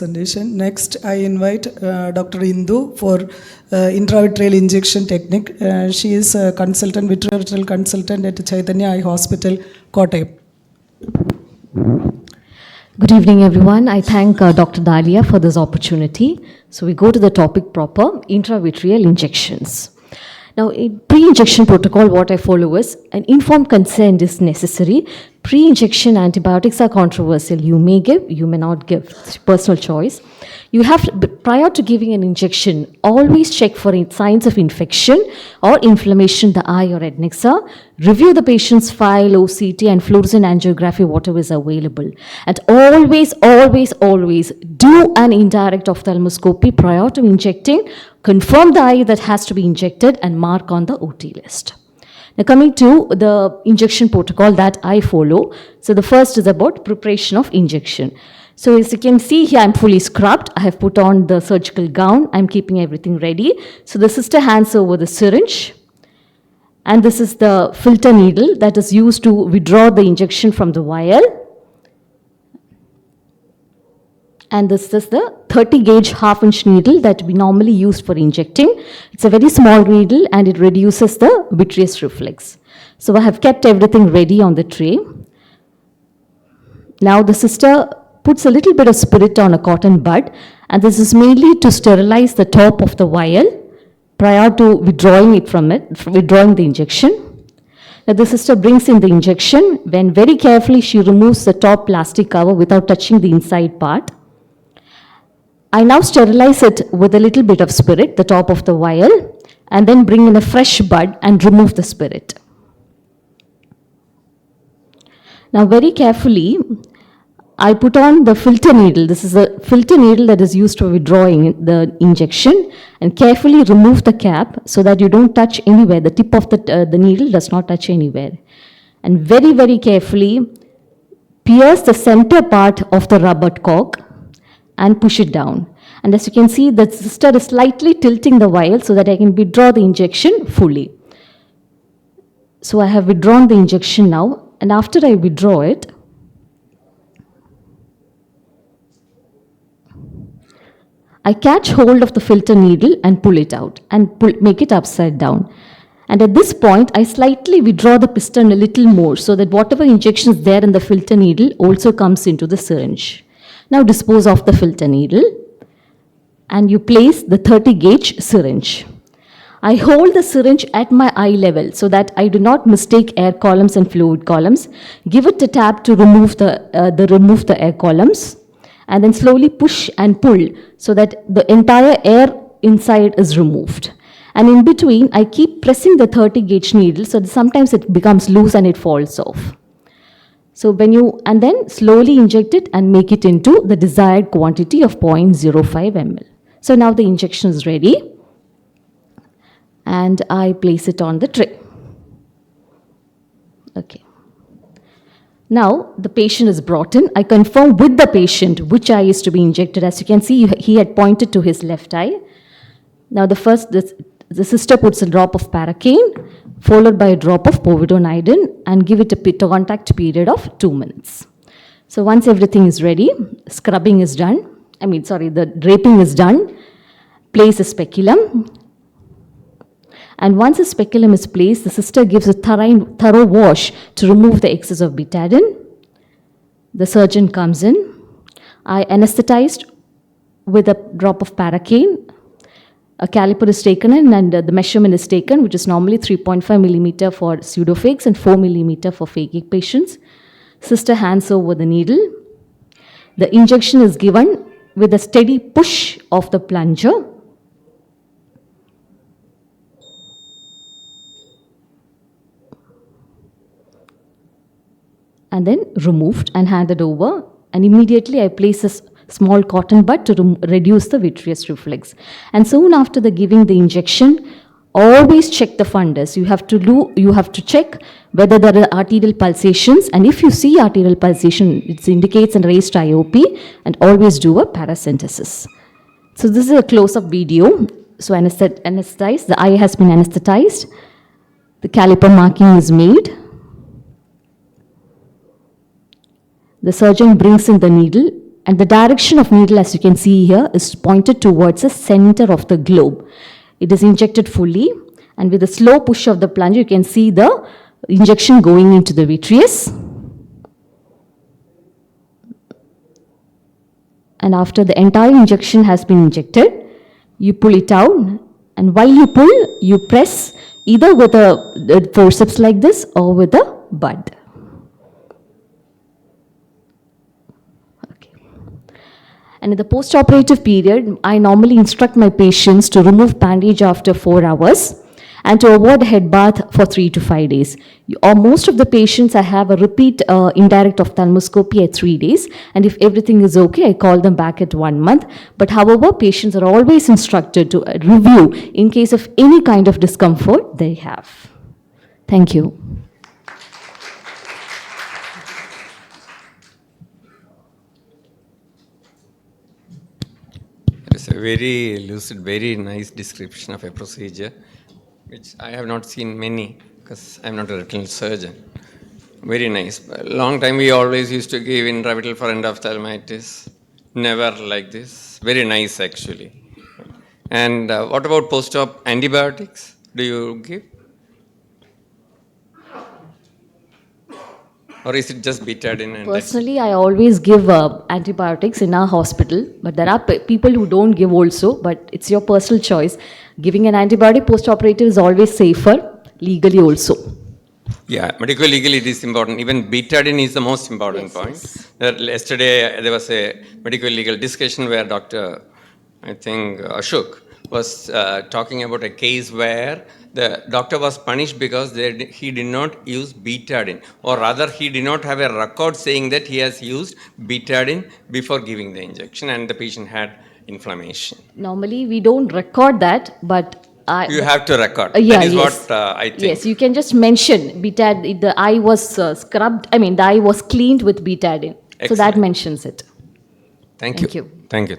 Presentation. Next, I invite Dr. Indu for intravitreal injection technique. She is a consultant, vitreoretinal consultant at Chaitanya Eye Hospital, Kottayam. Good evening, everyone. I thank Dr. Dalia for this opportunity. So we go to the topic proper, intravitreal injections. Now, in pre-injection protocol, what I follow is an informed consent is necessary. Pre-injection antibiotics are controversial. You may give, you may not give. It's personal choice. You have, prior to giving an injection, always check for signs of infection or inflammation in the eye or adnexa. Review the patient's file, OCT, and fluoresceint angiography, whatever is available. And always, always, always do an indirect ophthalmoscopy prior to injecting. Confirm the eye that has to be injected and mark on the OT list. Now coming to the injection protocol that I follow. So the first is about preparation of injection. So as you can see here, I'm fully scrubbed. I have put on the surgical gown. I'm keeping everything ready. So the sister hands over the syringe. And this is the filter needle that is used to withdraw the injection from the vial. And this is the 30 gauge half-inch needle that we normally use for injecting. It's a very small needle and it reduces the vitreous reflex. So I have kept everything ready on the tray. Now the sister puts a little bit of spirit on a cotton bud, and this is mainly to sterilize the top of the vial prior to withdrawing the injection. Now the sister brings in the injection. When very carefully she removes the top plastic cover without touching the inside part. I now sterilize it with a little bit of spirit, the top of the vial, and then bring in a fresh bud and remove the spirit. Now very carefully, I put on the filter needle. This is a filter needle that is used for withdrawing the injection, and carefully remove the cap so that you don't touch anywhere. The tip of the needle does not touch anywhere. And very, very carefully pierce the center part of the rubber cork and push it down. And as you can see, the sister is slightly tilting the vial so that I can withdraw the injection fully. So I have withdrawn the injection now, and after I withdraw it, I catch hold of the filter needle and pull it out and make it upside down. And at this point, I slightly withdraw the piston a little more so that whatever injection is there in the filter needle also comes into the syringe. Now dispose of the filter needle and you place the 30 gauge syringe. I hold the syringe at my eye level so that I do not mistake air columns and fluid columns. Give it a tap to remove the air columns, and then slowly push and pull so that the entire air inside is removed. And in between, I keep pressing the 30 gauge needle so that sometimes it becomes loose and it falls off. So and then slowly inject it and make it into the desired quantity of 0.05 ml. So now the injection is ready. And I place it on the tray. Okay. Now the patient is brought in. I confirm with the patient which eye is to be injected. As you can see, he had pointed to his left eye. Now the sister puts a drop of paracaine followed by a drop of povidone and give it a contact period of 2 minutes. So once everything is ready, scrubbing is done. The draping is done. Place a speculum. And once a speculum is placed, the sister gives a thorough wash to remove the excess of betadine. The surgeon comes in. I anesthetized with a drop of paracaine. A caliper is taken in and the measurement is taken, which is normally 3.5 millimeter for pseudophakic and 4 millimeter for phakic patients. Sister hands over the needle. The injection is given with a steady push of the plunger. And then removed and handed over, and immediately I place a small cotton bud to reduce the vitreous reflex. And soon after giving the injection, always check the fundus. You have to check whether there are arterial pulsations, and if you see arterial pulsation, it indicates a raised IOP, and always do a paracentesis. So this is a close-up video. So anesthetized, the eye has been anesthetized. The caliper marking is made. The surgeon brings in the needle and the direction of needle, as you can see here, is pointed towards the center of the globe. It is injected fully, and with a slow push of the plunger, you can see the injection going into the vitreous. And after the entire injection has been injected, you pull it out, and while you pull, you press either with a forceps like this or with a bud. Okay. And in the post-operative period, I normally instruct my patients to remove bandage after 4 hours and to avoid head bath for 3 to 5 days. Or most of the patients, I have a repeat indirect ophthalmoscopy at 3 days, and if everything is okay, I call them back at 1 month. But however, patients are always instructed to review in case of any kind of discomfort they have. Thank you. It's a very lucid, very nice description of a procedure, which I have not seen many because I'm not a retinal surgeon. Very nice. A long time we always used to give intravitreal for endophthalmitis. Never like this. Very nice actually. And what about post-op antibiotics? Do you give? Or is it just betadine? And Personally, I always give antibiotics in our hospital, but there are people who don't give also, but it's your personal choice. Giving an antibiotic post-operative is always safer, legally also. Yeah, medical legally it is important. Even betadine is the most important point. Yesterday there was a medical legal discussion where Dr. I think Ashok was talking about a case where the doctor was punished because he did not use betadine, or rather he did not have a record saying that he has used betadine before giving the injection, and the patient had inflammation. Normally, we don't record that, but You have to record. yeah, That is yes. what I think. Yes, you can just mention betadine. The eye was scrubbed. I mean, the eye was cleaned with betadine. So that Excellent. mentions it. Thank Thank you. you. Thank you.